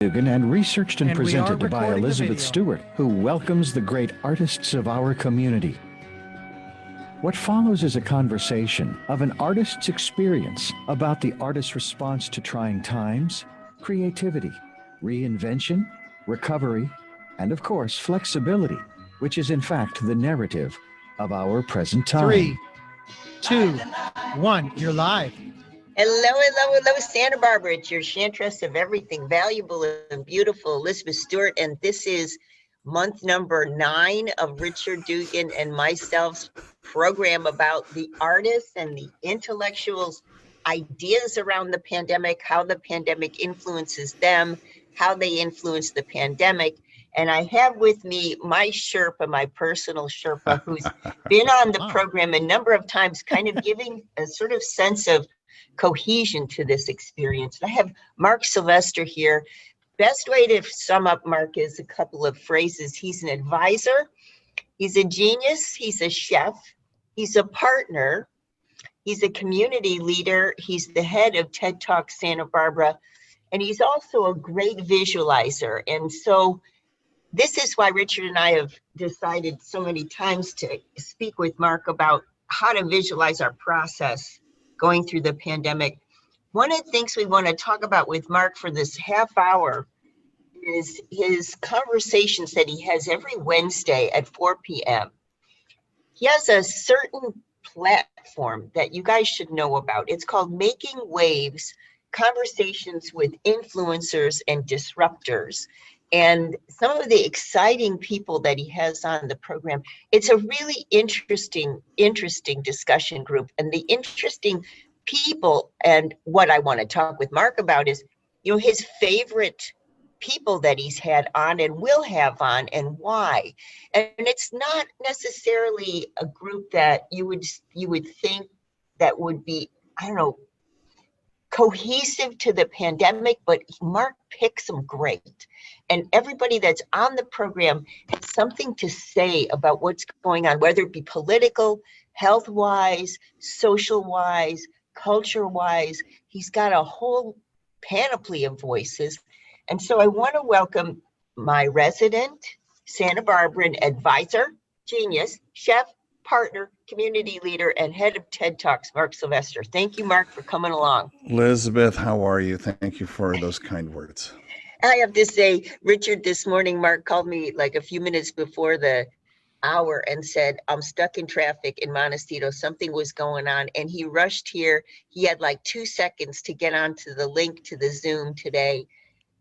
Dugan and researched and And we are presented by recording the Elizabeth video. Stewart, who welcomes the great artists of our community. What follows is a conversation of an artist's experience about the artist's response to trying times, creativity, reinvention, recovery, and of course, flexibility, which is in fact the narrative of our present time. 3, 2, 1. You're live. Hello, Santa Barbara. It's your chantress of everything valuable and beautiful, Elizabeth Stewart, and this is month number 9 of Richard Dugan and myself's program about the artists and the intellectuals' ideas around the pandemic, how the pandemic influences them, how they influence the pandemic. And I have with me my Sherpa, my personal Sherpa, who's been on the program a number of times, kind of giving a sort of sense of cohesion to this experience. I have Mark Sylvester here. Best way to sum up Mark is a couple of phrases. He's an advisor, he's a genius, he's a chef, he's a partner, he's a community leader, he's the head of TED Talk Santa Barbara, and he's also a great visualizer. And so this is why Richard and I have decided so many times to speak with Mark about how to visualize our process going through the pandemic. One of the things we want to talk about with Mark for this half hour is his conversations that he has every Wednesday at 4 p.m. He has a certain platform that you guys should know about. It's called Making Waves, Conversations with Influencers and Disruptors. And some of the exciting people that he has on the program, it's a really interesting discussion group. And the interesting people, and what I want to talk with Mark about is, his favorite people that he's had on and will have on and why. And it's not necessarily a group that you would think that would be, I don't know, cohesive to the pandemic, but Mark picks them great. And everybody that's on the program has something to say about what's going on, whether it be political, health-wise, social-wise, culture-wise. He's got a whole panoply of voices. And so I want to welcome my resident Santa Barbaran advisor, genius, chef, partner, community leader, and head of TED Talks, Mark Sylvester. Thank you, Mark, for coming along. Elizabeth, how are you? Thank you for those kind words. I have to say, Richard, this morning, Mark called me like a few minutes before the hour and said, I'm stuck in traffic in Montecito. Something was going on. And he rushed here. He had like 2 seconds to get onto the link to the Zoom today,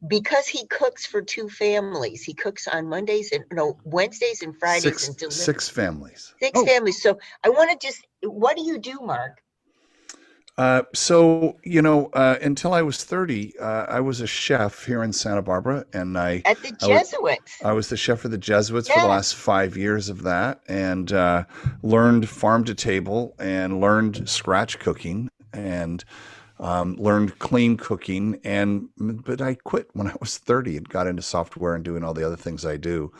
because he cooks for 2 families. He cooks on Wednesdays and Fridays. Six families. Six families. So I want to what do you do, Mark? Until I was 30, I was a chef here in Santa Barbara, and at the Jesuits. I was the chef for the Jesuits for the last 5 years of that, and learned farm to table, and learned scratch cooking, and learned clean cooking, but I quit when I was 30 and got into software and doing all the other things I do.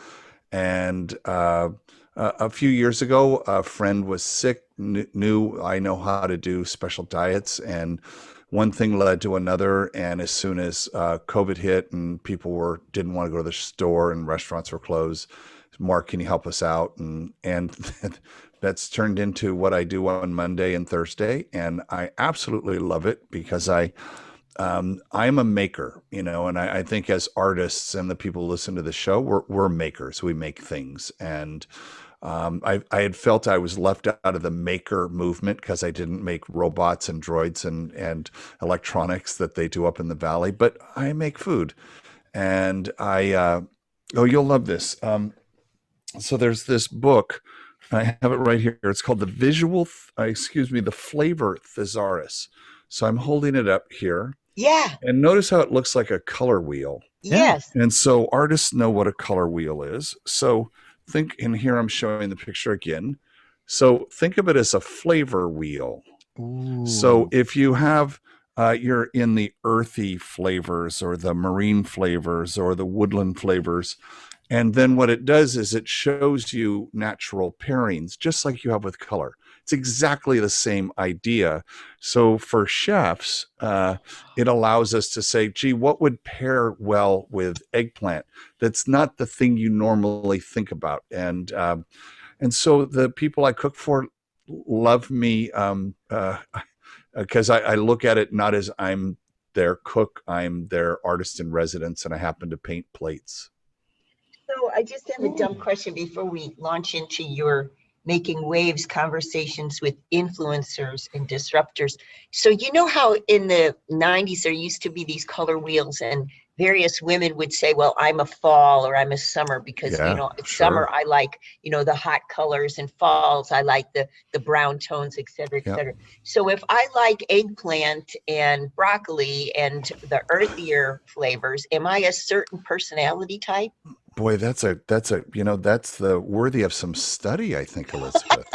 And a few years ago, a friend was sick, knew I know how to do special diets, and one thing led to another. And as soon as COVID hit and people didn't want to go to the store and restaurants were closed, Mark, can you help us out? And that's turned into what I do on Monday and Thursday, and I absolutely love it because I'm a maker, and I think as artists and the people who listen to the show, we're makers. We make things, and I had felt I was left out of the maker movement because I didn't make robots and droids and electronics that they do up in the valley, but I make food, and you'll love this. So there's this book. I have it right here. It's called the Flavor Thesaurus. So I'm holding it up here. Yeah. And notice how it looks like a color wheel. Yes. And so artists know what a color wheel is. So and here I'm showing the picture again. So think of it as a flavor wheel. Ooh. So if you have, you're in the earthy flavors or the marine flavors or the woodland flavors. And then what it does is it shows you natural pairings, just like you have with color. It's exactly the same idea. So for chefs, it allows us to say, gee, what would pair well with eggplant? That's not the thing you normally think about. And so the people I cook for love me, because I look at it not as I'm their cook, I'm their artist in residence, and I happen to paint plates. So I just have a dumb question before we launch into your making waves conversations with influencers and disruptors. So you know how in the 90s there used to be these color wheels and various women would say, well, I'm a fall or I'm a summer because, Yeah, summer sure. I like, the hot colors, and falls I like the brown tones, et cetera, et Yeah. cetera. So if I like eggplant and broccoli and the earthier flavors, am I a certain personality type? Boy, that's that's the worthy of some study, I think, Elizabeth.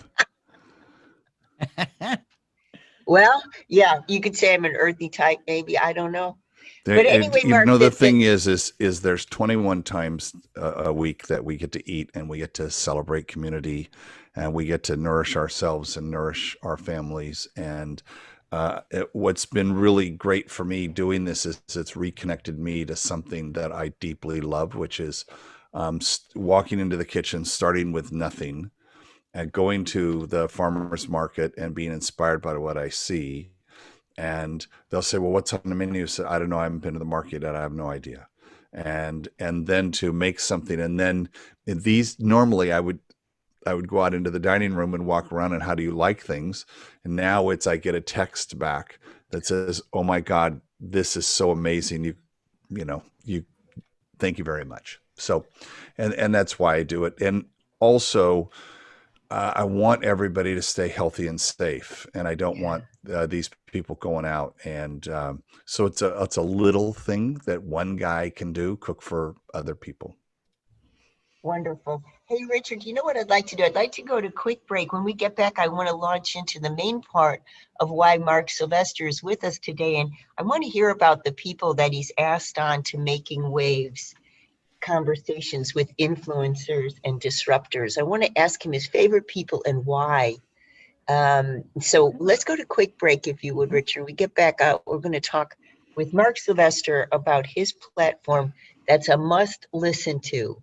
Well, yeah, you could say I'm an earthy type, maybe. I don't know. There, But anyway, Mark, the thing is there's 21 times a week that we get to eat, and we get to celebrate community, and we get to nourish ourselves and nourish our families. And what's been really great for me doing this is it's reconnected me to something that I deeply love, which is walking into the kitchen, starting with nothing, and going to the farmer's market and being inspired by what I see. And they'll say, well, what's on the menu? So I don't know. I haven't been to the market and I have no idea. And then to make something. And then these, normally I would go out into the dining room and walk around and how do you like things? And now I get a text back that says, oh my God, this is so amazing. You thank you very much. So, and that's why I do it. And also, I want everybody to stay healthy and safe, and I don't want these people going out. And so it's a little thing that one guy can do, cook for other people. Wonderful. Hey, Richard, you know what I'd like to do? I'd like to go to a quick break. When we get back, I want to launch into the main part of why Mark Sylvester is with us today. And I want to hear about the people that he's asked on to Making Waves conversations with influencers and disruptors. I want to ask him his favorite people and why. So let's go to a quick break, if you would, Richard. We get back out. We're going to talk with Mark Sylvester about his platform that's a must listen to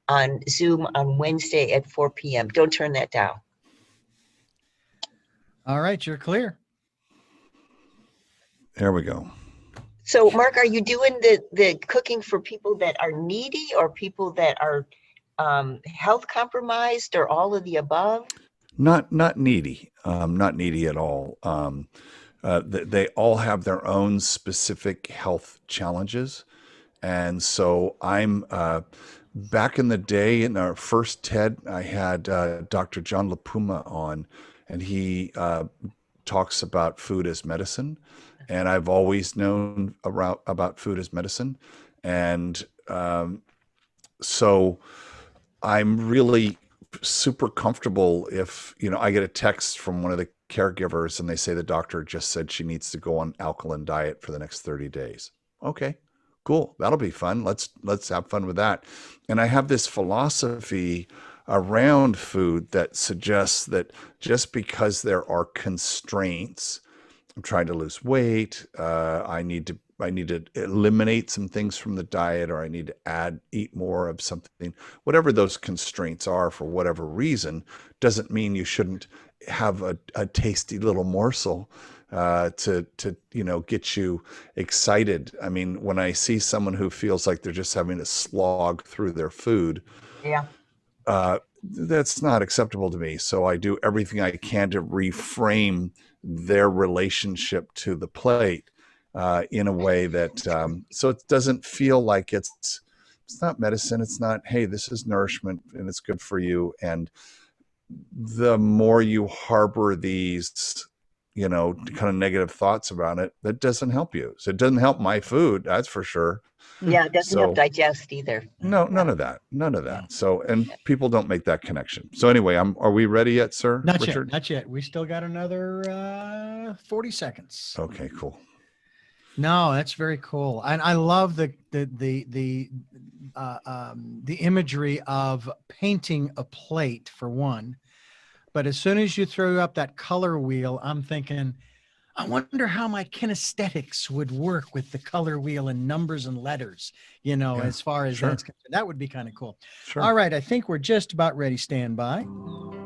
on Zoom on Wednesday at 4 p.m. Don't turn that down. All right, you're clear. There we go. So, Mark, are you doing the cooking for people that are needy or people that are health compromised or all of the above? Not needy, not needy at all. They all have their own specific health challenges, and so I'm back in the day in our first TED, I had Dr. John LaPuma on, and he talks about food as medicine, and I've always known about food as medicine, and so I'm really super comfortable if I get a text from one of the caregivers and they say the doctor just said she needs to go on alkaline diet for the next 30 days. Okay, cool. That'll be fun. Let's have fun with that. And I have this philosophy around food that suggests that just because there are constraints, I'm trying to lose weight, I need to eliminate some things from the diet, or I need to eat more of something, whatever those constraints are for whatever reason, doesn't mean you shouldn't have a tasty little morsel to get you excited. I mean, when I see someone who feels like they're just having to slog through their food, Yeah. that's not acceptable to me. So I do everything I can to reframe their relationship to the plate in a way that so it doesn't feel like it's not medicine. It's not, hey, this is nourishment and it's good for you. And the more you harbor these, kind of negative thoughts about it, that doesn't help you. So it doesn't help my food, that's for sure. Yeah, it doesn't help So digest either. no, none of that. So, and people don't make that connection. So anyway, are we ready yet, sir? Not Richard? yet. Not yet. We still got another 40 seconds. Okay, cool. No, that's very cool. And I love the imagery of painting a plate for one. But as soon as you throw up that color wheel, I'm thinking, I wonder how my kinesthetics would work with the color wheel and numbers and letters, Yeah, as far as sure. that's concerned. That would be kind of cool. Sure. All right. I think we're just about ready. Stand by. All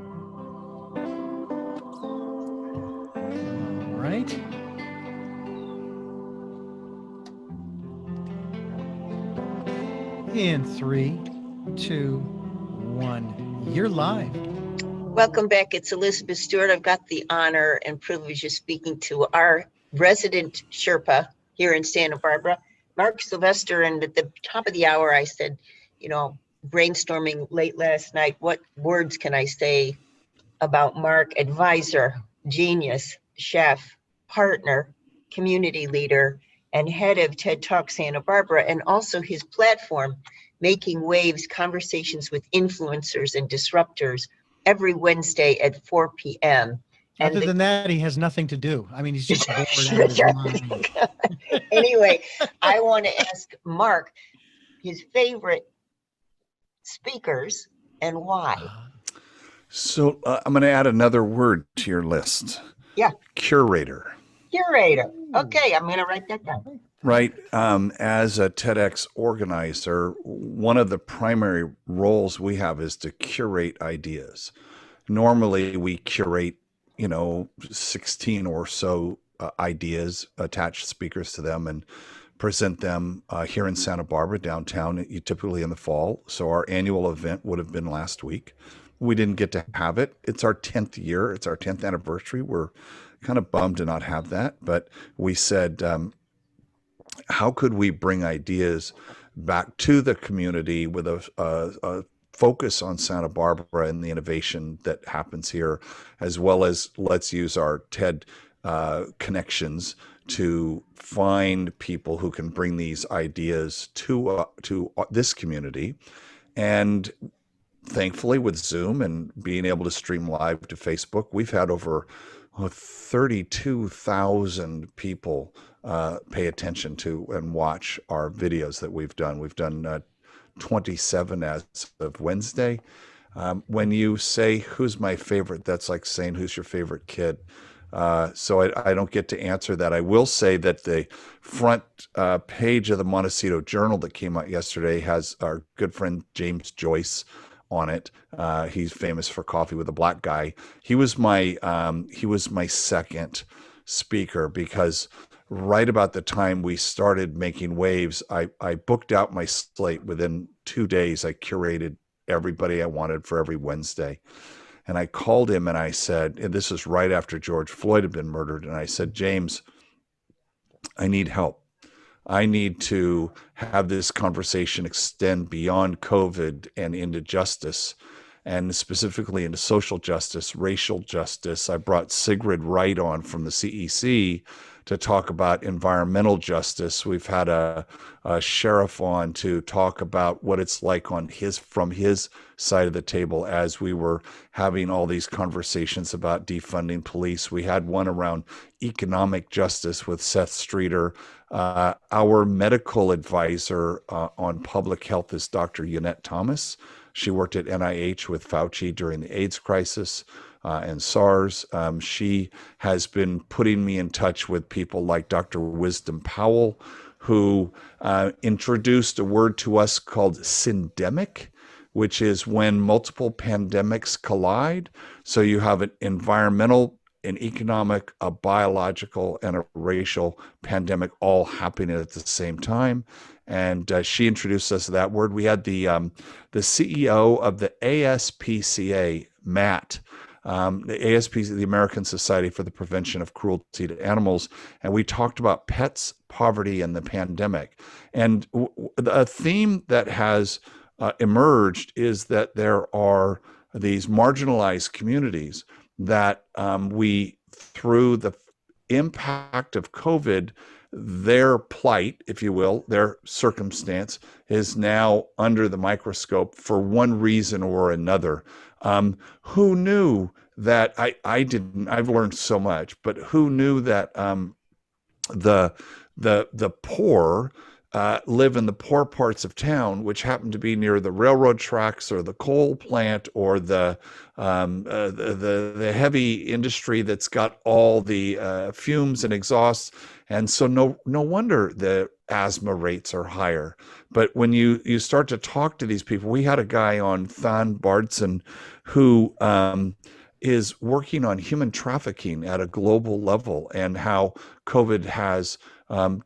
right. In 3, 2, 1, you're live. Welcome back. It's Elizabeth Stewart. I've got the honor and privilege of speaking to our resident Sherpa here in Santa Barbara, Mark Sylvester. And at the top of the hour, I said, brainstorming late last night, what words can I say about Mark? Advisor, genius, chef, partner, community leader, and head of TED Talk Santa Barbara, and also his platform, Making Waves, Conversations with Influencers and Disruptors, every Wednesday at 4 p.m. Other than that, he has nothing to do. I mean, he's just bored out of his mind. Anyway, I want to ask Mark his favorite speakers and why. So I'm going to add another word to your list. Yeah. Curator. Curator. Okay, I'm going to write that down. Right. As a TEDx organizer, one of the primary roles we have is to curate ideas. Normally, we curate, 16 or so ideas, attach speakers to them, and present them here in Santa Barbara, downtown, typically in the fall. So our annual event would have been last week. We didn't get to have it. It's our 10th year. It's our 10th anniversary. We're kind of bummed to not have that. But we said, how could we bring ideas back to the community with a focus on Santa Barbara and the innovation that happens here, as well as let's use our TED connections to find people who can bring these ideas to this community. And thankfully, with Zoom and being able to stream live to Facebook, we've had over 32,000 people pay attention to and watch our videos that we've done. We've done 27 as of Wednesday. When you say, who's my favorite, that's like saying, who's your favorite kid? So I don't get to answer that. I will say that the front page of the Montecito Journal that came out yesterday has our good friend James Joyce on it. He's famous for Coffee with a Black Guy. He was my second speaker, because right about the time we started Making Waves, I booked out my slate. Within 2 days, I curated everybody I wanted for every Wednesday. And I called him and I said, and this is right after George Floyd had been murdered, and I said, James, I need help. I need to have this conversation extend beyond COVID and into justice, and specifically into social justice, racial justice. I brought Sigrid Wright on from the CEC to talk about environmental justice. We've had a sheriff on to talk about what it's like from his side of the table as we were having all these conversations about defunding police. We had one around economic justice with Seth Streeter. Our medical advisor on public health is Dr. Yonette Thomas. She worked at NIH with Fauci during the AIDS crisis and SARS. She has been putting me in touch with people like Dr. Wisdom Powell, who introduced a word to us called syndemic, which is when multiple pandemics collide. So you have an environmental, an economic, a biological, and a racial pandemic all happening at the same time. And she introduced us to that word. We had the CEO of the ASPCA, Matt, the ASPCA, the American Society for the Prevention of Cruelty to Animals, and we talked about pets, poverty, and the pandemic. And a theme that has emerged is that there are these marginalized communities that we, through the impact of COVID, their plight, if you will, their circumstance is now under the microscope for one reason or another. Who knew that? I didn't. I've learned so much, but who knew that the poor live in the poor parts of town, which happen to be near the railroad tracks or the coal plant or the heavy industry that's got all the fumes and exhausts, and so no wonder the asthma rates are higher. But when you start to talk to these people, we had a guy on, Than Bardson, who is working on human trafficking at a global level, and how COVID has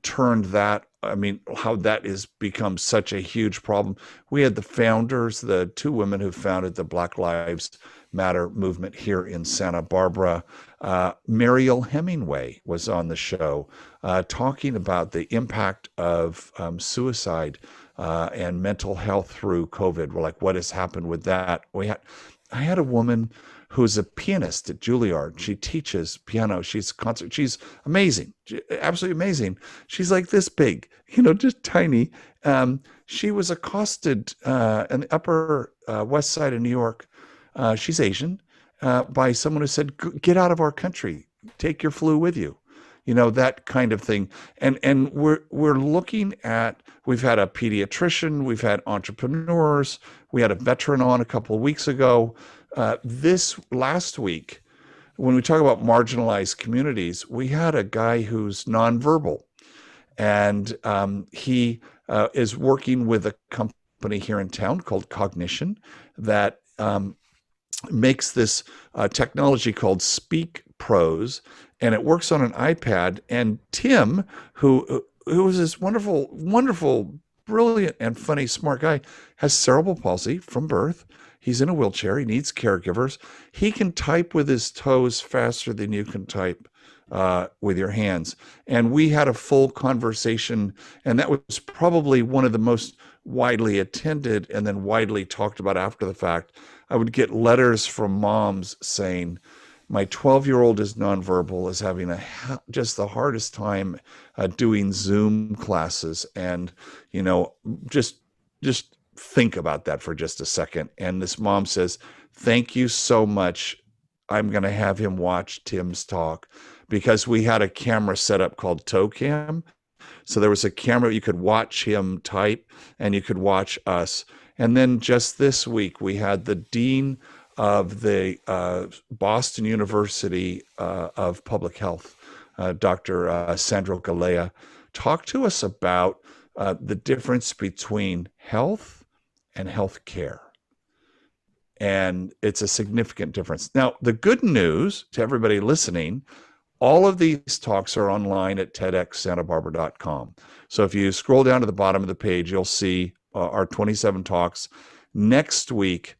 turned that. I mean, how that has become such a huge problem. We had the founders, the two women who founded the Black Lives Matter movement here in Santa Barbara. Mariel Hemingway was on the show talking about the impact of suicide and mental health through COVID. We're like, what has happened with that? I had a woman who's a pianist at Juilliard. She teaches piano. She's amazing, absolutely amazing. She's like this big, just tiny. She was accosted in the Upper West Side of New York. She's Asian, by someone who said, "Get out of our country. Take your flu with you." That kind of thing. And we're looking at, we've had a pediatrician, we've had entrepreneurs, we had a veteran on a couple of weeks ago. This last week, when we talk about marginalized communities, we had a guy who's nonverbal, and he is working with a company here in town called Cognition that makes this technology called Speak Pros, and it works on an iPad. And Tim, who is this wonderful, brilliant, and funny, smart guy, has cerebral palsy from birth. He's in a wheelchair. He needs caregivers. He can type with his toes faster than you can type with your hands. And we had a full conversation, and that was probably one of the most widely attended and then widely talked about after the fact. I would get letters from moms saying, my 12-year-old is nonverbal, is having just the hardest time doing Zoom classes. And, just think about that for just a second. And this mom says, thank you so much. I'm going to have him watch Tim's talk, because we had a camera set up called ToeCam. So there was a camera, you could watch him type and you could watch us. And then just this week, we had the dean of the Boston University of Public Health, Dr. Sandro Galea, talk to us about the difference between health and health care. And it's a significant difference. Now, the good news to everybody listening, all of these talks are online at TEDxSantaBarbara.com. So if you scroll down to the bottom of the page, you'll see our 27 talks. Next week,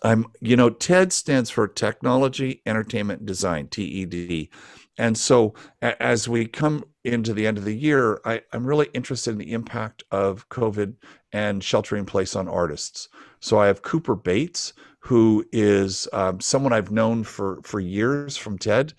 TED stands for Technology, Entertainment, Design, TED. And so as we come into the end of the year, I'm really interested in the impact of COVID and sheltering in place on artists. So I have Cooper Bates, who is someone I've known for years from TED.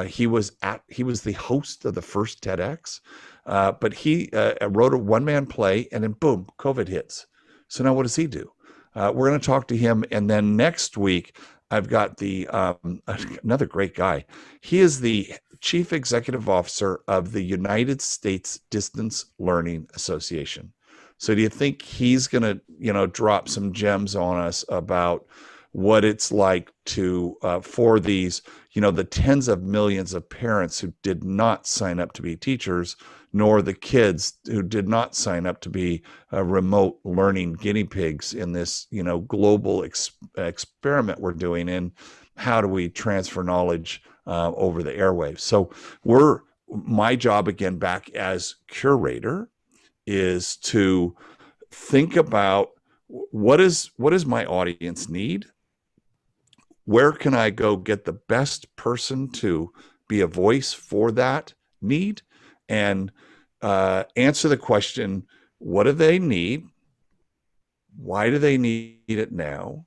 He was the host of the first TEDx, but he wrote a one-man play, and then boom, COVID hits. So now what does he do? We're going to talk to him, and then next week I've got another great guy. He is the Chief Executive Officer of the United States Distance Learning Association. So do you think he's going to, drop some gems on us about what it's like to for these, the tens of millions of parents who did not sign up to be teachers, nor the kids who did not sign up to be remote learning guinea pigs in this, global experiment we're doing in how do we transfer knowledge over the airwaves. So my job again back as curator is to think about what is my audience need? Where can I go get the best person to be a voice for that need? And answer the question, what do they need? Why do they need it now?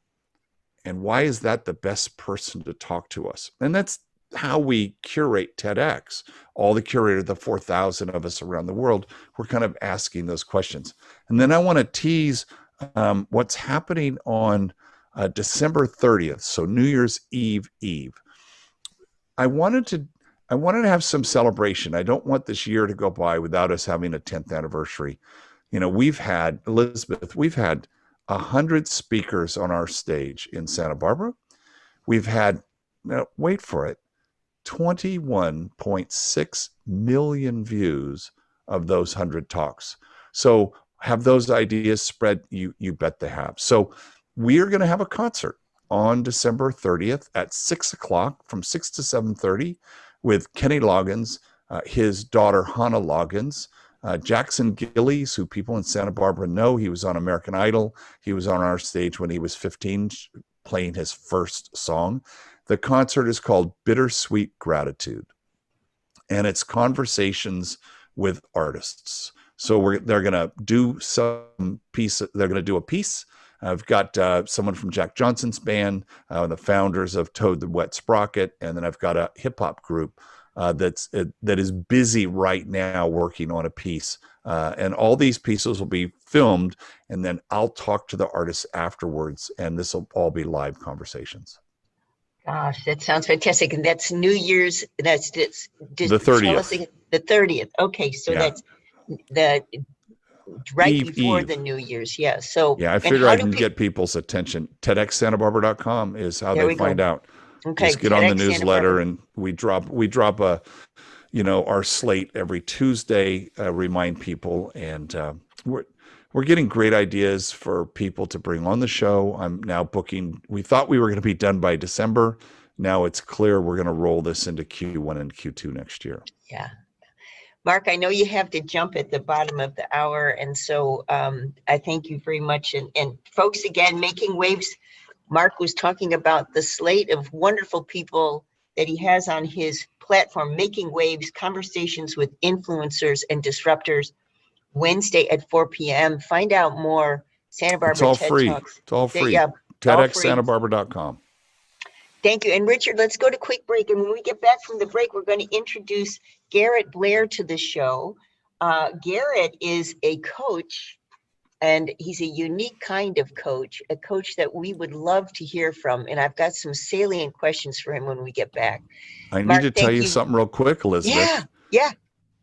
And why is that the best person to talk to us? And that's how we curate TEDx. All the curators, the 4,000 of us around the world, we're kind of asking those questions. And then I want to tease what's happening on December 30th, so New Year's Eve. I wanted I wanted to have some celebration. I don't want this year to go by without us having a 10th anniversary. You know, we've had, Elizabeth, we've had 100 speakers on our stage in Santa Barbara. We've had, now wait for it, 21.6 million views of those 100 talks. So have those ideas spread? You bet they have. So we're going to have a concert on December 30th at 6 o'clock, from 6 to 7:30, with Kenny Loggins, his daughter Hannah Loggins, Jackson Gillies, who people in Santa Barbara know. He was on American Idol. He was on our stage when he was 15, playing his first song. The concert is called Bittersweet Gratitude, and it's conversations with artists. So they're going to do some piece. They're going to do a piece. I've got someone from Jack Johnson's band, the founders of Toad the Wet Sprocket, and then I've got a hip hop group that is busy right now working on a piece. And all these pieces will be filmed, and then I'll talk to the artists afterwards, and this will all be live conversations. Gosh, that sounds fantastic. And that's New Year's. That's the 30th. The 30th. Okay, so Yeah. that's the right Eve. before the New Year's. Yeah. So yeah, I figured I can get people's attention. TEDxSantaBarbara.com is how they find out. Okay. Just get on the newsletter, and we drop a, our slate every Tuesday. Remind people, and we're getting great ideas for people to bring on the show. I'm now booking. We thought we were going to be done by December. Now it's clear we're going to roll this into Q1 and Q2 next year. Yeah. Mark, I know you have to jump at the bottom of the hour. And so I thank you very much. And folks, again, Making Waves, Mark was talking about the slate of wonderful people that he has on his platform, Making Waves, Conversations with Influencers and Disruptors, Wednesday at 4 p.m. Find out more. Santa Barbara It's all TED free. Talks. It's all free. Yeah, TEDxSantaBarbara.com. Thank you. And Richard, let's go to quick break. And when we get back from the break, we're going to introduce Garrett Blair to the show. Garrett is a coach, and he's a unique kind of coach, a coach that we would love to hear from. And I've got some salient questions for him when we get back. I Mark, need to tell you something real quick, Elizabeth. Yeah.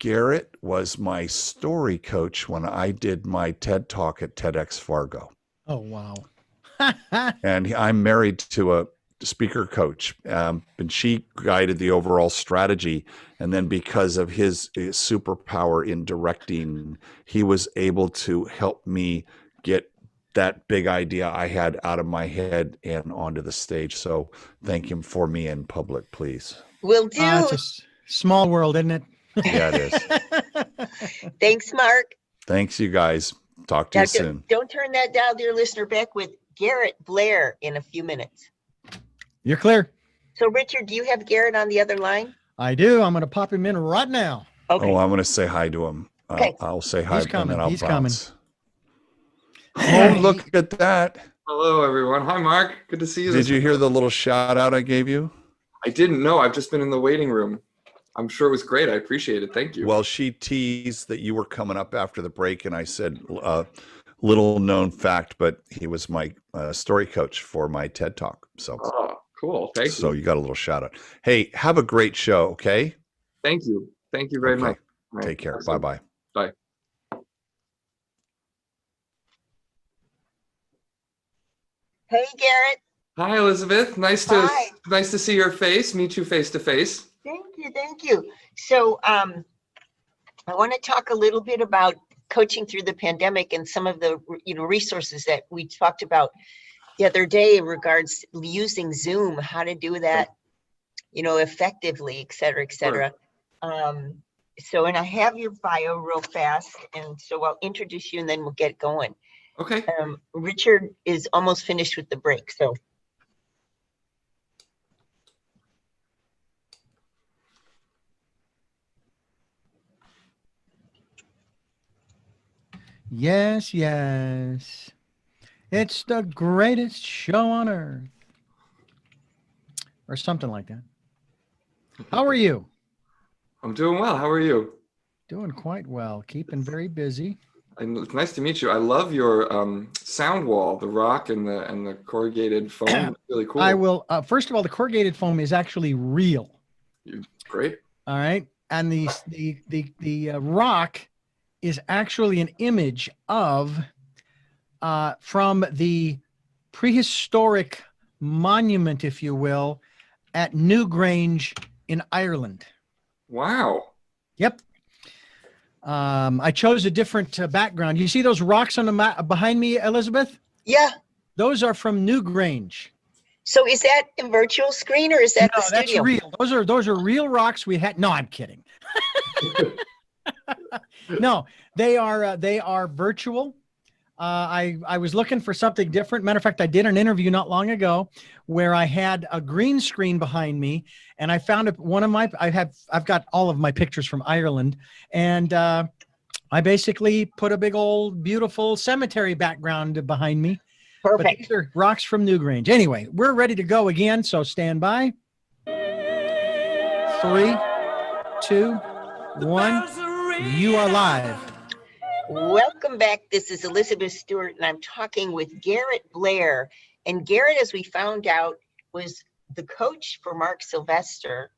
Garrett was my story coach when I did my TED Talk at TEDx Fargo. Oh, wow. And I'm married to a speaker coach, and she guided the overall strategy. And then because of his superpower in directing, he was able to help me get that big idea I had out of my head and onto the stage. So thank him for me in public, please. Will do. It's a small world, isn't it? Yeah, it is. Thanks, Mark. Thanks, you guys. Talk to you soon. Don't turn that dial, dear listener. Back with Garrett Blair in a few minutes. You're clear. So, Richard, do you have Garrett on the other line? I do. I'm going to pop him in right now. Okay. Oh, I'm going to say hi to him. Okay. I'll say hi, He's coming. and then I'll He's bounce. coming. Oh, look at that. Hello, everyone. Hi, Mark. Good to see you. Did you hear the little shout out I gave you? I didn't know. I've just been in the waiting room. I'm sure it was great. I appreciate it. Thank you. Well, she teased that you were coming up after the break, and I said, little known fact, but he was my story coach for my TED Talk. So, cool. Thank you. So you got a little shout out. Hey, have a great show. Okay. Thank you. Thank you very much. All Take care. Absolutely. Bye-bye. Bye. Hey, Garrett. Hi, Elizabeth. Nice to see your face. Meet you face to face. Thank you. So I want to talk a little bit about coaching through the pandemic and some of the resources that we talked about the other day in regards to using Zoom, how to do that, effectively, et cetera, et cetera. Sure. And I have your bio real fast, and so I'll introduce you and then we'll get going. Okay. Richard is almost finished with the break, so. Yes, yes. It's the greatest show on earth. Or something like that. How are you? I'm doing well. How are you? Doing quite well. Keeping very busy. It's nice to meet you. I love your sound wall, the rock and the corrugated foam. Really cool. I will. First of all, the corrugated foam is actually real. Great. All right. And the rock is actually an image of from the prehistoric monument, if you will, at Newgrange in Ireland. Wow. Yep. I chose a different background. You see those rocks on the map behind me, Elizabeth? Yeah. Those are from Newgrange. So is that a virtual screen or is that the That's studio? real. Those are real rocks we had. No, I'm kidding. No, they are virtual. I was looking for something different. Matter of fact, I did an interview not long ago where I had a green screen behind me, and I found I've got all of my pictures from Ireland, and I basically put a big old beautiful cemetery background behind me. But Perfect. these are rocks from Newgrange. Anyway, we're ready to go again, so stand by. 3, 2, 1. You are live. Welcome back. This is Elizabeth Stewart, and I'm talking with Garrett Blair. And Garrett, as we found out, was the coach for Mark Sylvester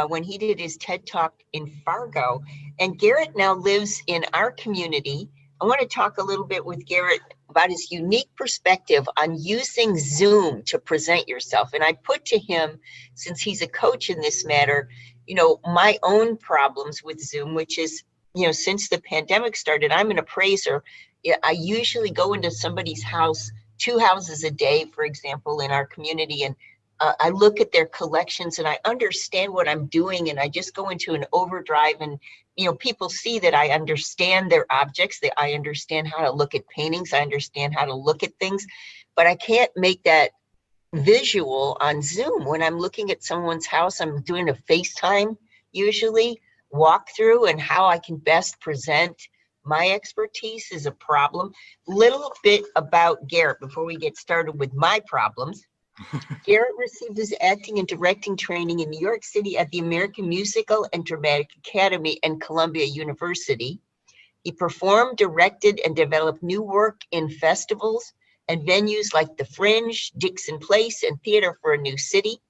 when he did his TED Talk in Fargo. And Garrett now lives in our community. I want to talk a little bit with Garrett about his unique perspective on using Zoom to present yourself. And I put to him, since he's a coach in this matter, my own problems with Zoom, which is, since the pandemic started, I'm an appraiser. I usually go into somebody's house, 2 houses a day, for example, in our community, and I look at their collections and I understand what I'm doing, and I just go into an overdrive, and people see that I understand their objects, that I understand how to look at paintings, I understand how to look at things, but I can't make that visual on Zoom. When I'm looking at someone's house, I'm doing a FaceTime usually walkthrough, and how I can best present my expertise is a problem. Little bit about Garrett before we get started with my problems. Garrett received his acting and directing training in New York City at the American Musical and Dramatic Academy and Columbia University. He performed, directed, and developed new work in festivals and venues like The Fringe, Dixon Place, and Theater for a New City.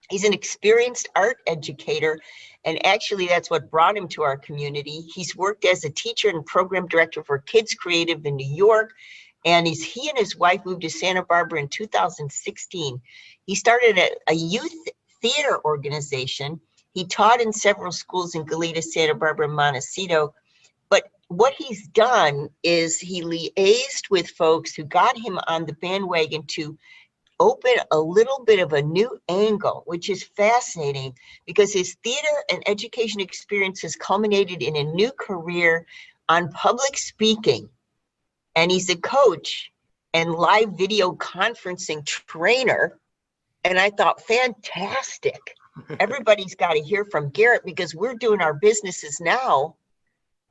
He's an experienced art educator, and actually that's what brought him to our community. He's worked as a teacher and program director for Kids Creative in New York, and he and his wife moved to Santa Barbara in 2016. He started a youth theater organization. He taught in several schools in Goleta, Santa Barbara, and Montecito. But what he's done is he liaised with folks who got him on the bandwagon to open a little bit of a new angle, which is fascinating because his theater and education experience has culminated in a new career on public speaking. And he's a coach and live video conferencing trainer. And I thought, fantastic. Everybody's got to hear from Garrett because we're doing our businesses now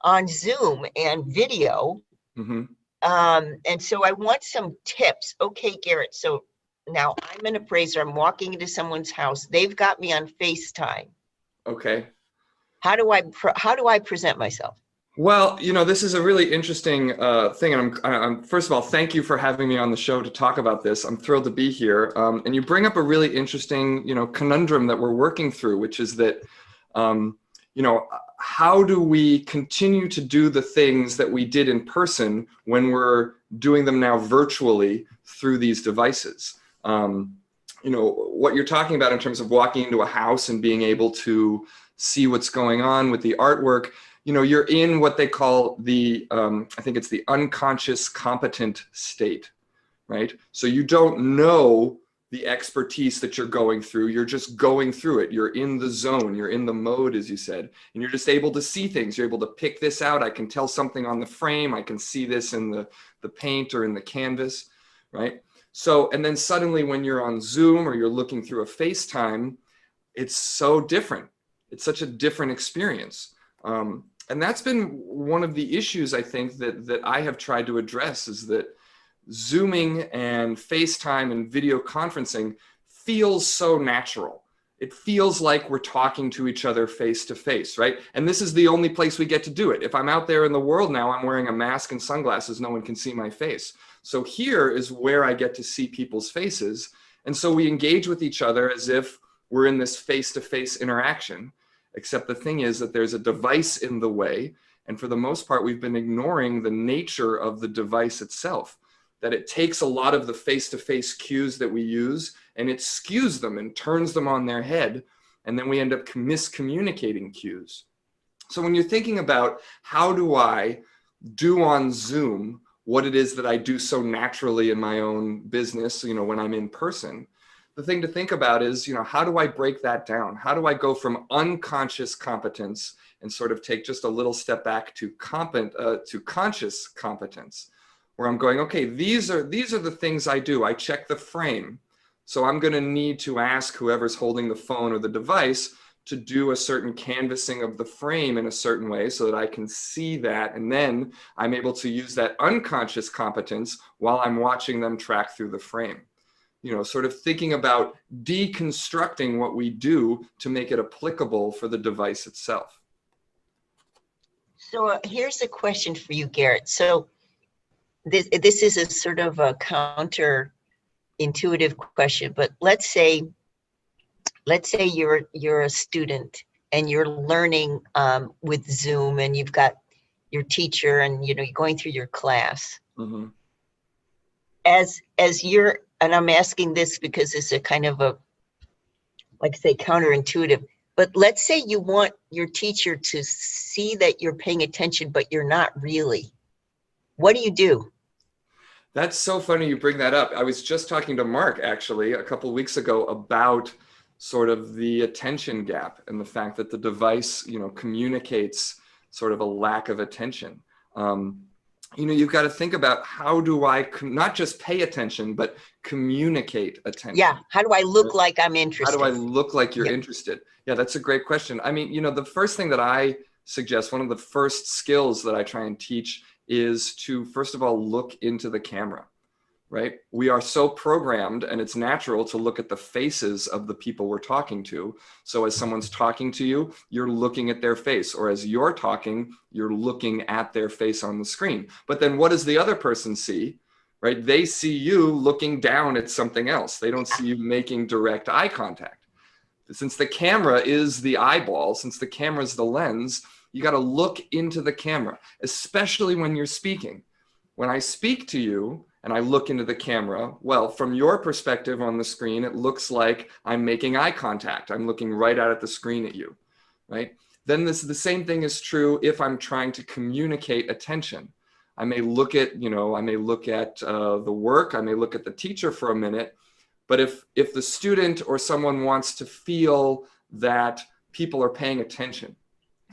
on Zoom and video. Mm-hmm. And so I want some tips. Okay, Garrett. So now I'm an appraiser. I'm walking into someone's house. They've got me on FaceTime. Okay. How do I present myself? Well, this is a really interesting thing. And I'm first of all, thank you for having me on the show to talk about this. I'm thrilled to be here. And you bring up a really interesting, conundrum that we're working through, which is that, how do we continue to do the things that we did in person when we're doing them now virtually through these devices? What you're talking about in terms of walking into a house and being able to see what's going on with the artwork, you're in what they call the, I think it's the unconscious competent state, right? So you don't know the expertise that you're going through. You're just going through it. You're in the zone. You're in the mode, as you said, and you're just able to see things. You're able to pick this out. I can tell something on the frame. I can see this in the paint or in the canvas, right? So, and then suddenly when you're on Zoom or you're looking through a FaceTime, it's so different. It's such a different experience. And that's been one of the issues, I think, that I have tried to address, is that Zooming and FaceTime and video conferencing feels so natural. It feels like we're talking to each other face to face, right? And this is the only place we get to do it. If I'm out there in the world now, I'm wearing a mask and sunglasses, no one can see my face. So here is where I get to see people's faces. And so we engage with each other as if we're in this face-to-face interaction. Except the thing is that there's a device in the way. And for the most part, we've been ignoring the nature of the device itself, that it takes a lot of the face-to-face cues that we use and it skews them and turns them on their head. And then we end up miscommunicating cues. So when you're thinking about how do I do on Zoom what it is that I do so naturally in my own business, when I'm in person, the thing to think about is, how do I break that down? How do I go from unconscious competence and sort of take just a little step back to conscious competence, where I'm going, okay, these are the things I do. I check the frame. So I'm going to need to ask whoever's holding the phone or the device to do a certain canvassing of the frame in a certain way so that I can see that. And then I'm able to use that unconscious competence while I'm watching them track through the frame. Sort of thinking about deconstructing what we do to make it applicable for the device itself. So here's a question for you, Garrett. So this is a sort of a counterintuitive question, but let's say you're a student and you're learning with Zoom, and you've got your teacher, and you're going through your class. Mm-hmm. As you're, and I'm asking this because it's a kind of a, like I say, counterintuitive, but let's say you want your teacher to see that you're paying attention, but you're not really. What do you do? That's so funny you bring that up. I was just talking to Mark actually a couple of weeks ago about sort of the attention gap and the fact that the device, communicates sort of a lack of attention. You've got to think about, how do I not just pay attention, but communicate attention? Yeah. How do I look like I'm interested? How do I look like you're Yeah. interested? Yeah, that's a great question. I mean, the first thing that I suggest, one of the first skills that I try and teach is to, first of all, look into the camera, right? We are so programmed, and it's natural to look at the faces of the people we're talking to. So as someone's talking to you, you're looking at their face, or as you're talking, you're looking at their face on the screen. But then what does the other person see, right? They see you looking down at something else. They don't see you making direct eye contact. Since the camera is the eyeball, since the camera is the lens, you got to look into the camera, especially when you're speaking. When I speak to you and I look into the camera, well, from your perspective on the screen, it looks like I'm making eye contact. I'm looking right out at the screen at you, right? Then the same thing is true if I'm trying to communicate attention. I may look at, the work, I may look at the teacher for a minute, but if the student or someone wants to feel that people are paying attention,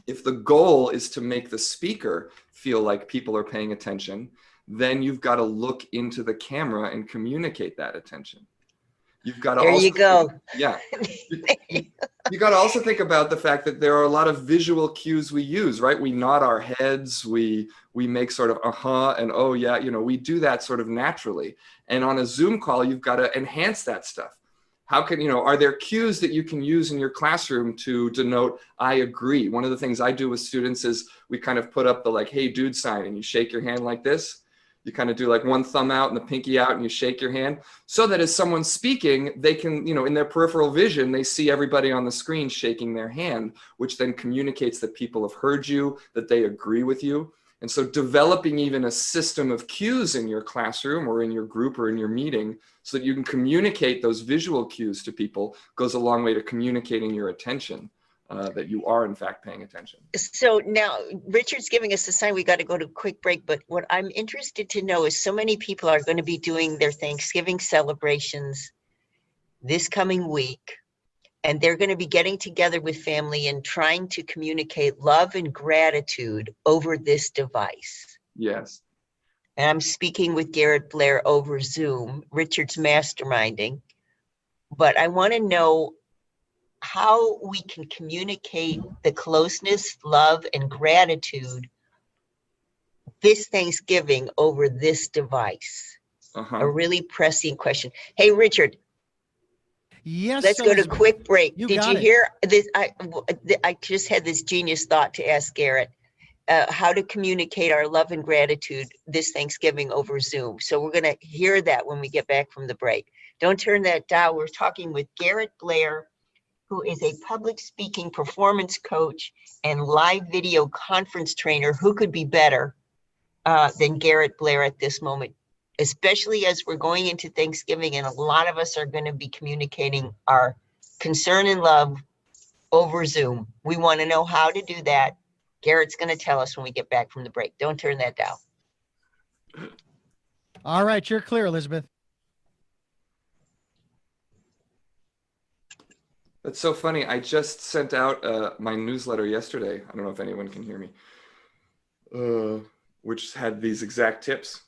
if the goal is to make the speaker feel like people are paying attention, then you've got to look into the camera and communicate that attention. You've got to There you go. Yeah. You got to also think about the fact that there are a lot of visual cues we use, right? We nod our heads, we make sort of and oh yeah, we do that sort of naturally. And on a Zoom call, you've got to enhance that stuff. How can, are there cues that you can use in your classroom to denote, I agree? One of the things I do with students is we kind of put up the hey dude sign, and you shake your hand like this. You kind of do one thumb out and the pinky out, and you shake your hand, so that as someone's speaking, they can, in their peripheral vision, they see everybody on the screen shaking their hand, which then communicates that people have heard you, that they agree with you. And so developing even a system of cues in your classroom or in your group or in your meeting so that you can communicate those visual cues to people goes a long way to communicating your attention, that you are in fact paying attention. So now Richard's giving us a sign we got to go to a quick break, but what I'm interested to know is so many people are going to be doing their Thanksgiving celebrations this coming week, and they're going to be getting together with family and trying to communicate love and gratitude over this device. Yes. And I'm speaking with Garrett Blair over Zoom. Richard's masterminding, but I want to know how we can communicate the closeness, love, and gratitude this Thanksgiving over this device. A really pressing question. Hey, Richard. Yes. Let's go to a quick break. Did you hear this? I just had this genius thought to ask Garrett how to communicate our love and gratitude this Thanksgiving over Zoom. So we're going to hear that when we get back from the break. Don't turn that dial. We're talking with Garrett Blair, who is a public speaking performance coach and live video conference trainer. Who could be better than Garrett Blair at this moment, especially as we're going into Thanksgiving and a lot of us are going to be communicating our concern and love over Zoom. We want to know how to do that. Garrett's going to tell us when we get back from the break. Don't turn that down. All right, you're clear, Elizabeth. That's so funny. I just sent out my newsletter yesterday. I don't know if anyone can hear me, which had these exact tips.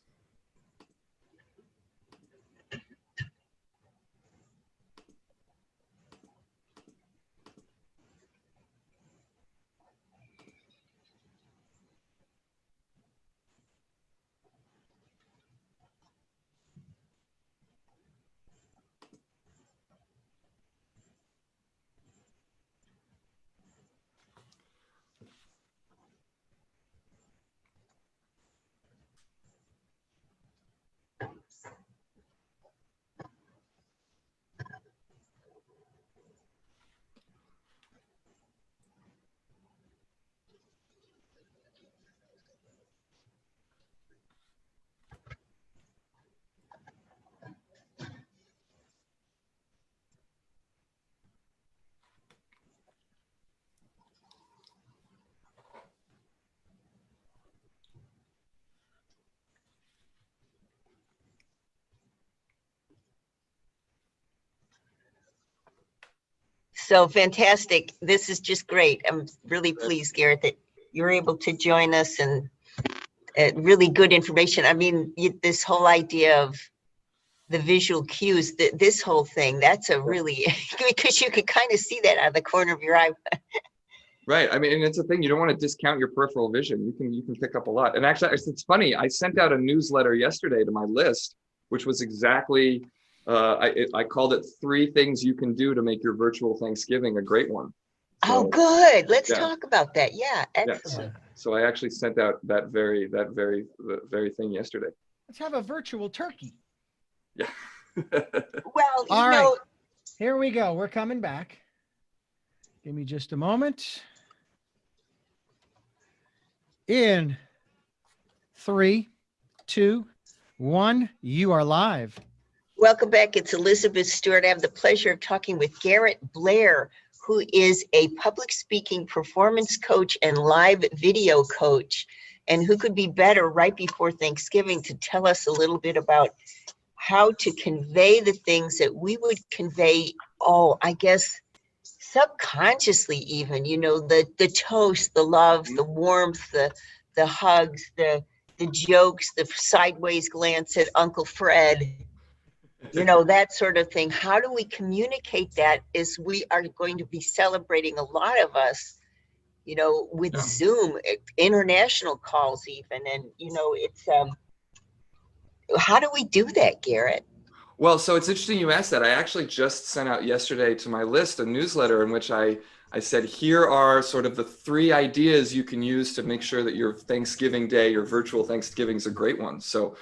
So fantastic. This is just great. I'm really pleased, Garrett, that you're able to join us, and really good information. I mean, this whole idea of the visual cues, this whole thing, that's a really, because you could kind of see that out of the corner of your eye. Right. I mean, and it's a thing, you don't want to discount your peripheral vision. You can pick up a lot. And actually, it's funny. I sent out a newsletter yesterday to my list, which was exactly, I called it 3 things you can do to make your virtual Thanksgiving a great one. So, Oh, good. Let's yeah. talk about that. Yeah, excellent. Yeah. So I actually sent out that very thing yesterday. Let's have a virtual turkey. Yeah. Well, All you know, right. Here we go. We're coming back. Give me just a moment. In 3, 2, 1, you are live. welcome back. It's Elizabeth Stewart. I have the pleasure of talking with Garrett Blair, who is a public speaking performance coach and live video coach. And who could be better right before Thanksgiving to tell us a little bit about how to convey the things that we would convey, I guess, subconsciously even, you know, the toast, the love, the warmth, the hugs, the jokes, the sideways glance at Uncle Fred, you know, that sort of thing. How do we communicate that as we are going to be celebrating, a lot of us, you know, with Zoom, international calls even, and, you know, it's, how do we do that, Garrett? Well, so it's interesting you asked that. I actually just sent out yesterday to my list a newsletter in which I said, here are sort of the 3 ideas you can use to make sure that your Thanksgiving day, your virtual Thanksgiving, is a great one. So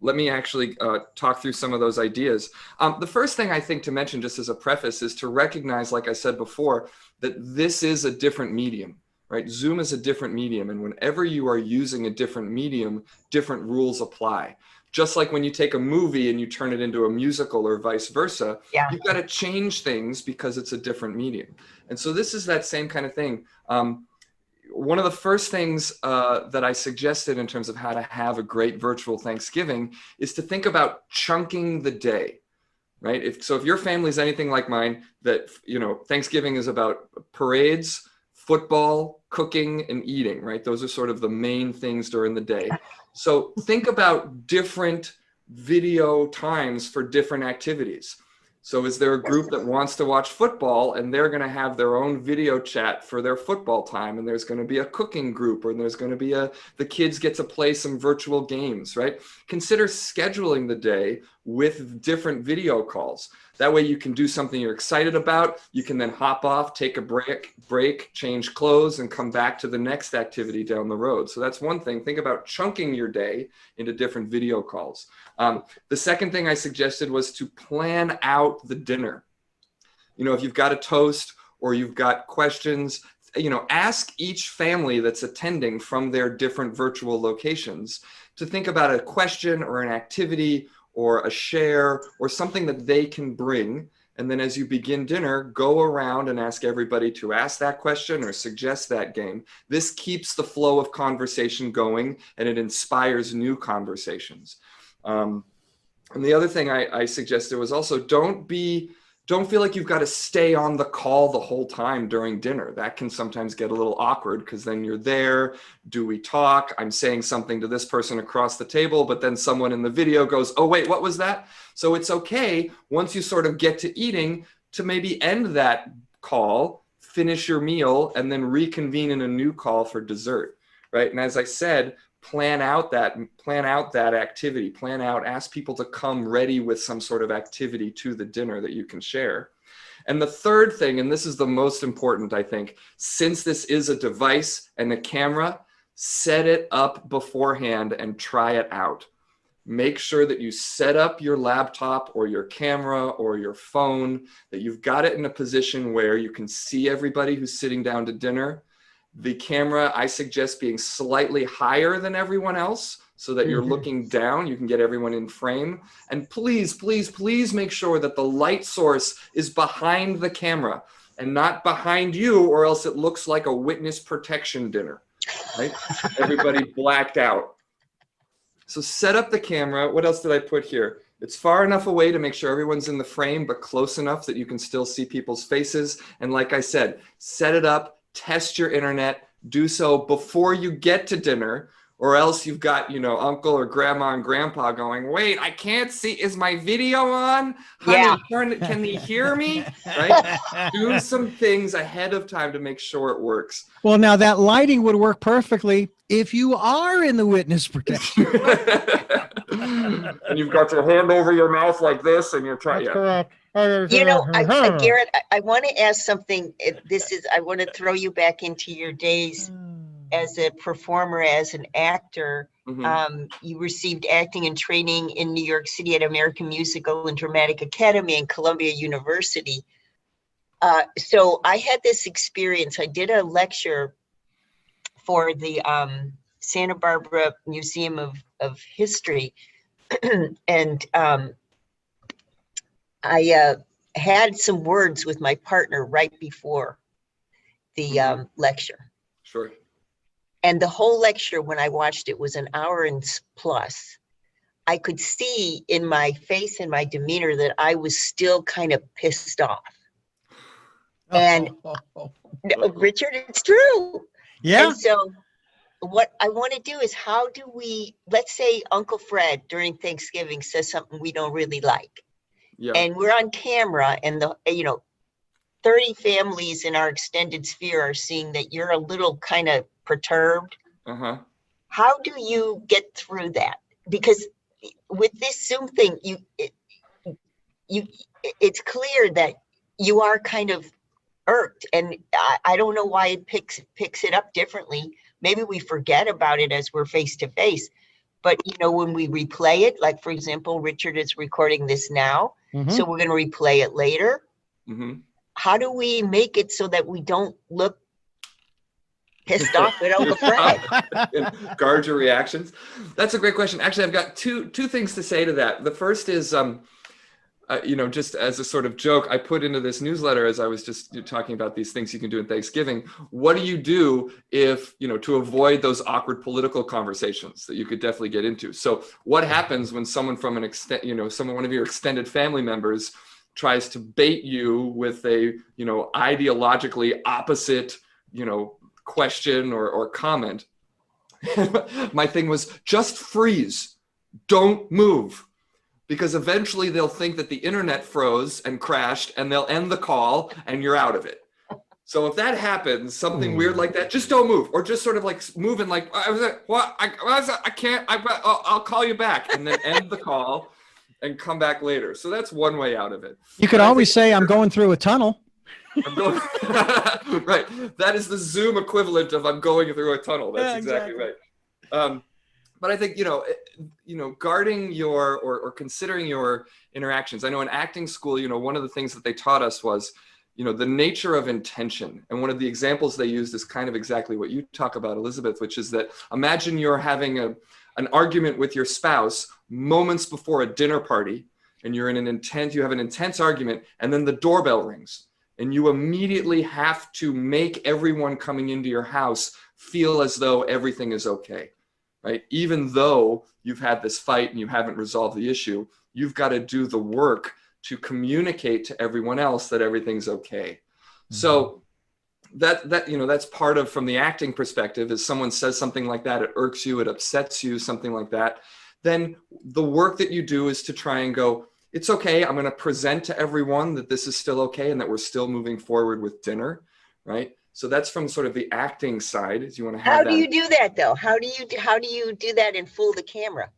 let me actually talk through some of those ideas. The first thing I think to mention, just as a preface, is to recognize, like I said before, that this is a different medium, right? Zoom is a different medium. And whenever you are using a different medium, different rules apply. Just like when you take a movie and you turn it into a musical or vice versa, you've got to change things because it's a different medium. And so this is that same kind of thing. One of the first things that I suggested in terms of how to have a great virtual Thanksgiving is to think about chunking the day, right? If your family is anything like mine, that, you know, Thanksgiving is about parades, football, cooking, and eating, right? Those are sort of the main things during the day. So think about different video times for different activities. So is there a group that wants to watch football and they're going to have their own video chat for their football time, and there's going to be a cooking group, or there's going to be the kids get to play some virtual games, right? Consider scheduling the day with different video calls. That way you can do something you're excited about. You can then hop off, take a break, change clothes, and come back to the next activity down the road. So that's one thing. Think about chunking your day into different video calls. The second thing I suggested was to plan out the dinner. if you've got a toast or you've got questions, ask each family that's attending from their different virtual locations to think about a question or an activity or a share or something that they can bring. And then as you begin dinner, go around and ask everybody to ask that question or suggest that game. This keeps the flow of conversation going and it inspires new conversations. And the other thing I suggested was also don't feel like you've got to stay on the call the whole time during dinner. That can sometimes get a little awkward because then you're there. Do we talk? I'm saying something to this person across the table, but then someone in the video goes, oh, wait, what was that? So it's okay once you sort of get to eating to maybe end that call, finish your meal, and then reconvene in a new call for dessert, right? And as I said, plan out that activity, ask people to come ready with some sort of activity to the dinner that you can share. And the third thing, and this is the most important, I think, since this is a device and a camera, set it up beforehand and try it out. Make sure that you set up your laptop or your camera or your phone, that you've got it in a position where you can see everybody who's sitting down to dinner. The camera, I suggest being slightly higher than everyone else so that you're looking down, you can get everyone in frame. And please, please, please make sure that the light source is behind the camera and not behind you, or else it looks like a witness protection dinner, right? Everybody blacked out. So set up the camera. What else did I put here? It's far enough away to make sure everyone's in the frame, but close enough that you can still see people's faces. And like I said, set it up. Test your internet, do so before you get to dinner, or else you've got, uncle or grandma and grandpa going, wait, I can't see, is my video on? Honey, can they hear me? Right? Do some things ahead of time to make sure it works. Well, now that lighting would work perfectly if you are in the witness protection. And you've got your hand over your mouth like this and you're trying. That's correct. Garrett, I want to ask something. I want to throw you back into your days as a performer, as an actor. You received acting and training in New York City at American Musical and Dramatic Academy and Columbia University. So I had this experience. I did a lecture for the Santa Barbara Museum of History. And I had some words with my partner right before the lecture. Sure. And the whole lecture, when I watched it, was an hour and plus. I could see in my face and my demeanor that I was still kind of pissed off. And Richard, it's true. Yeah. And so what I want to do is, how do we, let's say Uncle Fred during Thanksgiving says something we don't really like. Yeah. And we're on camera and 30 families in our extended sphere are seeing that you're a little kind of perturbed. How do you get through that? Because with this Zoom thing, it's clear that you are kind of irked, and I don't know why it picks it up differently. Maybe we forget about it as we're face to face, but when we replay it, like for example, Richard is recording this now, so we're going to replay it later. How do we make it so that we don't look pissed off at Uncle Fred? Guard your reactions. That's a great question. Actually, I've got two things to say to that. The first is, just as a sort of joke, I put into this newsletter, as I was just talking about these things you can do in Thanksgiving. What do you do if, to avoid those awkward political conversations that you could definitely get into? So what happens when someone from one of your extended family members tries to bait you with a, ideologically opposite, question or comment? My thing was, just freeze, don't move. Because eventually they'll think that the internet froze and crashed and they'll end the call and you're out of it. So if that happens, something weird like that, just don't move, or just sort of like moving like, I can't, I'll call you back, and then end the call and come back later. So that's one way out of it. You could always say, I'm going through a tunnel. Right. That is the Zoom equivalent of I'm going through a tunnel. That's exactly right. But I think, guarding your or considering your interactions. I know in acting school, one of the things that they taught us was, the nature of intention. And one of the examples they used is kind of exactly what you talk about, Elizabeth, which is that imagine you're having an argument with your spouse moments before a dinner party, and you have an intense argument, and then the doorbell rings, and you immediately have to make everyone coming into your house feel as though everything is okay, right? Even though you've had this fight and you haven't resolved the issue, you've got to do the work to communicate to everyone else that everything's okay. Mm-hmm. So that's part of, from the acting perspective, is someone says something like that, it irks you, it upsets you, something like that, then the work that you do is to try and go, it's okay, I'm going to present to everyone that this is still okay and that we're still moving forward with dinner, right? So that's from sort of the acting side, is you want to have How do you do that though? How do you do that and fool the camera?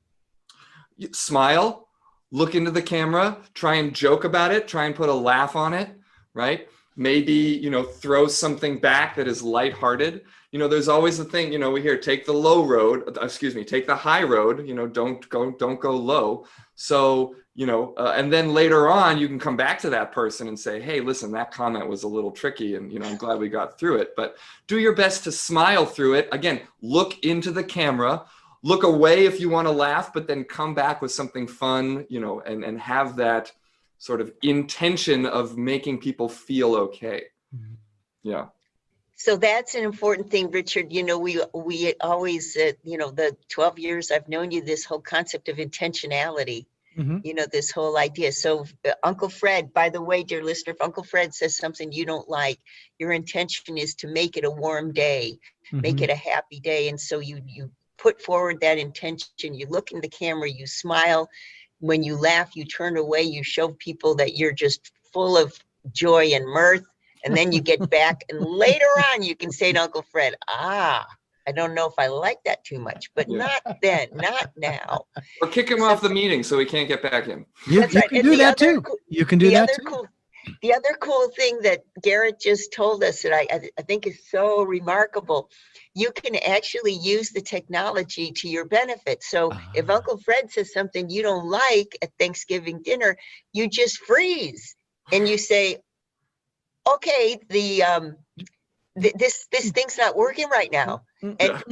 You smile, look into the camera, try and joke about it, try and put a laugh on it, right? Maybe, throw something back that is lighthearted. There's always the thing, we hear, take the take the high road, don't go low. So, and then later on, you can come back to that person and say, hey, listen, that comment was a little tricky and, I'm glad we got through it. But do your best to smile through it. Again, look into the camera, look away if you want to laugh, but then come back with something fun, and have that sort of intention of making people feel okay. Yeah. So that's an important thing, Richard. We always, the 12 years I've known you, this whole concept of intentionality, this whole idea. So Uncle Fred, by the way, dear listener, if Uncle Fred says something you don't like, your intention is to make it a warm day, make it a happy day. And so you put forward that intention, you look in the camera, you smile. When you laugh, you turn away, you show people that you're just full of joy and mirth. And then you get back, and later on you can say to Uncle Fred, I don't know if I like that too much, but not then, not now. Or kick him off the meeting so he can't get back in. You can do that too. You can do that too. The other cool thing that Garrett just told us that I think is so remarkable, you can actually use the technology to your benefit. So if Uncle Fred says something you don't like at Thanksgiving dinner, you just freeze and you say, okay, this thing's not working right now. And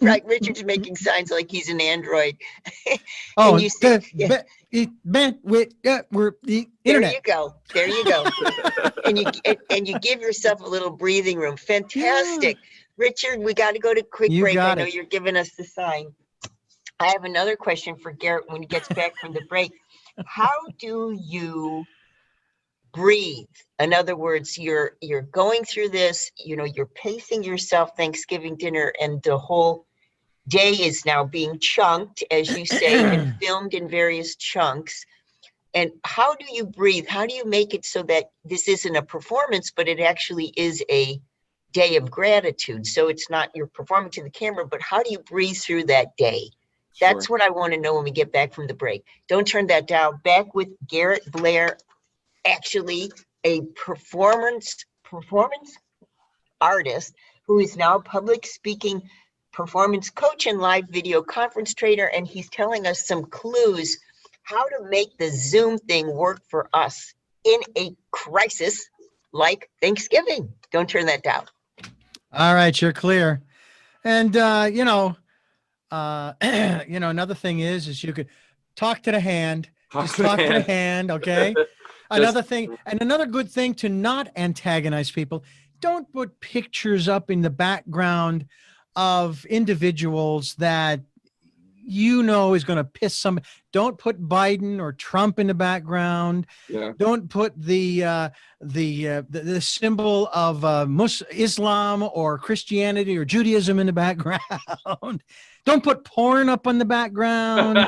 right, Richard's making signs like he's an android. And you say, with the internet. There you go. and you give yourself a little breathing room. Fantastic. Richard, we got to go to quick break. I know you're giving us the sign. I have another question for Garrett when he gets back from the break. How do you breathe? In other words, you're going through this, you're pacing yourself Thanksgiving dinner, and the whole day is now being chunked, as you say, and filmed in various chunks. And how do you breathe? How do you make it so that this isn't a performance, but it actually is a day of gratitude? So it's not you're performing to the camera, but how do you breathe through that day? That's what I want to know when we get back from the break. Don't turn that down. Back with Garrett Blair, actually a performance artist who is now a public speaking performance coach and live video conference trainer. And he's telling us some clues how to make the Zoom thing work for us in a crisis like Thanksgiving. Don't turn that down. All right, you're clear. And, another thing is you could talk to the hand. Talk to the hand, okay? Another thing, and another good thing to not antagonize people, don't put pictures up in the background of individuals that is going to piss somebody. Don't put Biden or Trump in the background. Yeah. Don't put the symbol of Islam or Christianity or Judaism in the background. Don't put porn up on the background.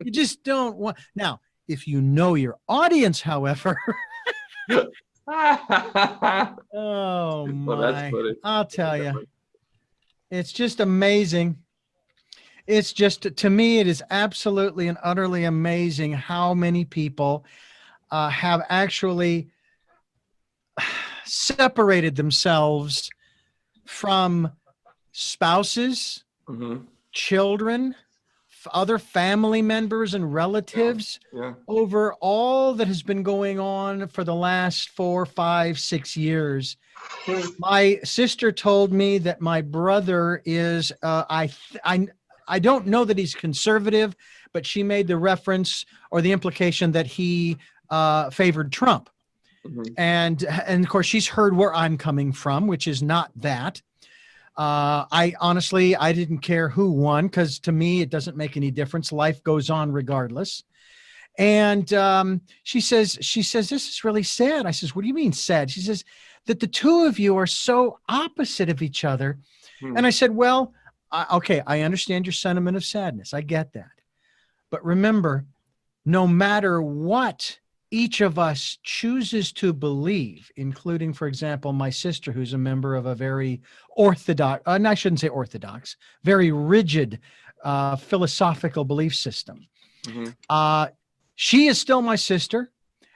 You just don't want. Now, if you know your audience, however, oh my, that's funny. I'll tell you, it's just amazing. It's just, to me, it is absolutely and utterly amazing how many people have actually separated themselves from spouses, children, other family members and relatives Yeah. over all that has been going on for the last 4, 5, 6 years. My sister told me that my brother is, I don't know that he's conservative, but she made the reference or the implication that he favored Trump. Mhm. And of course, she's heard where I'm coming from, which is not that. I honestly, I didn't care who won, because to me, it doesn't make any difference. Life goes on regardless. And she says, this is really sad. I says, what do you mean sad? She says that the two of you are so opposite of each other. And I said, well, okay, I understand your sentiment of sadness. I get that. But remember, no matter what each of us chooses to believe, including, for example, my sister, who's a member of a very orthodox, and I shouldn't say orthodox, very rigid philosophical belief system. Mhm. She is still my sister,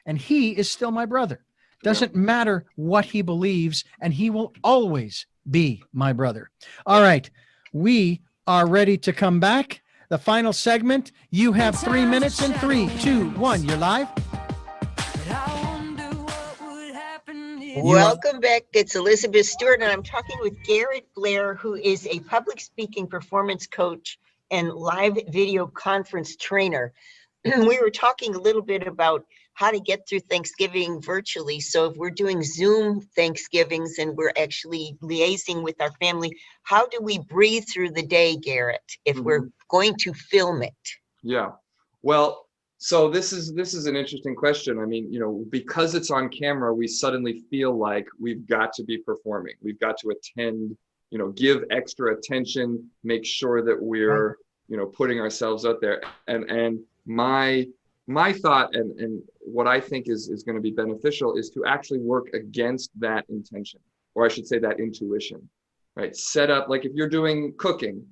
and he is still my brother. Doesn't matter what he believes, and he will always be my brother. All right, we are ready to come back. The final segment. You have 3 minutes, and 3, 2, 1. You're live. Welcome back. It's Elizabeth Stewart, and I'm talking with Garrett Blair, who is a public speaking performance coach and live video conference trainer. We were talking a little bit about how to get through Thanksgiving virtually. So if we're doing Zoom Thanksgivings and we're actually liaising with our family, how do we breathe through the day, Garrett, if we're going to film it? Yeah. Well, so this is an interesting question. I mean, because it's on camera, we suddenly feel like we've got to be performing. We've got to attend, give extra attention, make sure that we're, putting ourselves out there. And my thought and what I think is going to be beneficial is to actually work against that intention, or I should say that intuition, right? Set up, like if you're doing cooking,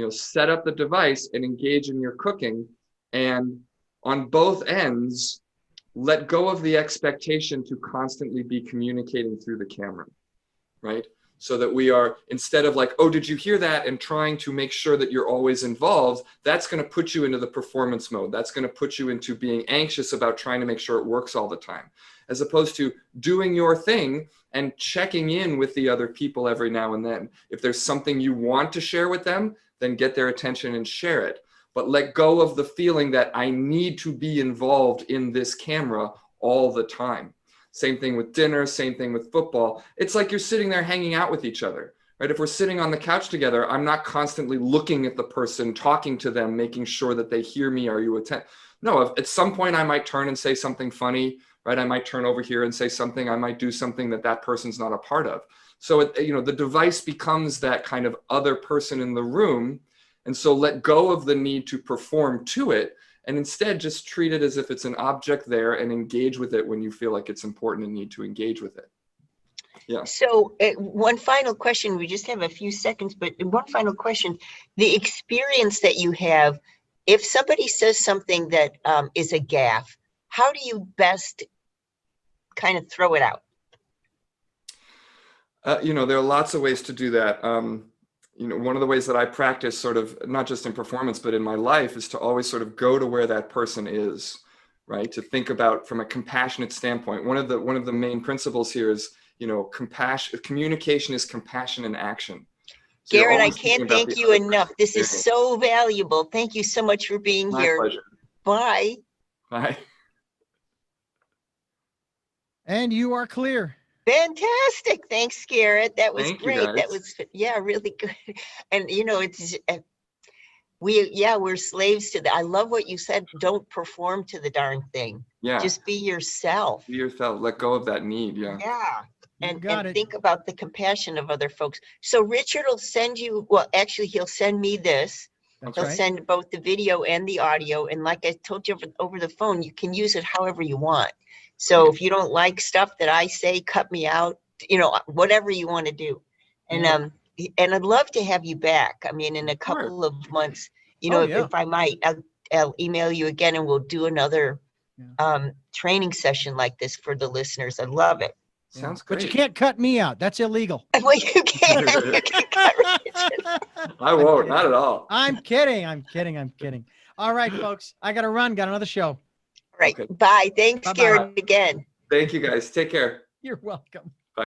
set up the device and engage in your cooking, and on both ends, let go of the expectation to constantly be communicating through the camera, right? So that we are, instead of like, oh, did you hear that? And trying to make sure that you're always involved, that's going to put you into the performance mode. That's going to put you into being anxious about trying to make sure it works all the time, as opposed to doing your thing and checking in with the other people every now and then. If there's something you want to share with them, then get their attention and share it. But let go of the feeling that I need to be involved in this camera all the time. Same thing with dinner, same thing with football. It's like you're sitting there hanging out with each other, right? If we're sitting on the couch together, I'm not constantly looking at the person, talking to them, making sure that they hear me. Are you attentive? No, at some point I might turn and say something funny, right? I might turn over here and say something. I might do something that person's not a part of. So, the device becomes that kind of other person in the room. And so let go of the need to perform to it, and instead just treat it as if it's an object there and engage with it when you feel like it's important and need to engage with it. Yeah. So one final question. We just have a few seconds, but one final question. The experience that you have, if somebody says something that is a gaffe, how do you best kind of throw it out? There are lots of ways to do that. One of the ways that I practice, sort of not just in performance, but in my life, is to always sort of go to where that person is, right? To think about from a compassionate standpoint. One of the main principles here is, compassion. Communication is compassion in action. So Garrett, I can't thank you enough. This is so valuable. Thank you so much for being here. My pleasure. Bye. Bye. And you are clear. Fantastic. Thanks, Garrett. That was Thank great. you guys. That was, really good. And, it's, we're slaves to that. I love what you said. Don't perform to the darn thing. Yeah. Just be yourself. Be yourself. Let go of that need. Yeah. Yeah. And it. Think about the compassion of other folks. So Richard will send you, well, actually, he'll send me this. That's He'll right. send both the video and the audio. And like I told you over the phone, you can use it however you want. So if you don't like stuff that I say, cut me out, whatever you want to do. And and I'd love to have you back. I mean, in a couple of months, if I might, I'll email you again and we'll do another training session like this for the listeners. I love it. Sounds great. But you can't cut me out. That's illegal. Well, you can cut Richard. I won't, not at all. I'm kidding. I'm kidding. I'm kidding. All right, folks. I got to run. Got another show. All right. Okay. Bye. Thanks, Bye-bye. Garrett, again. Thank you guys. Take care. You're welcome.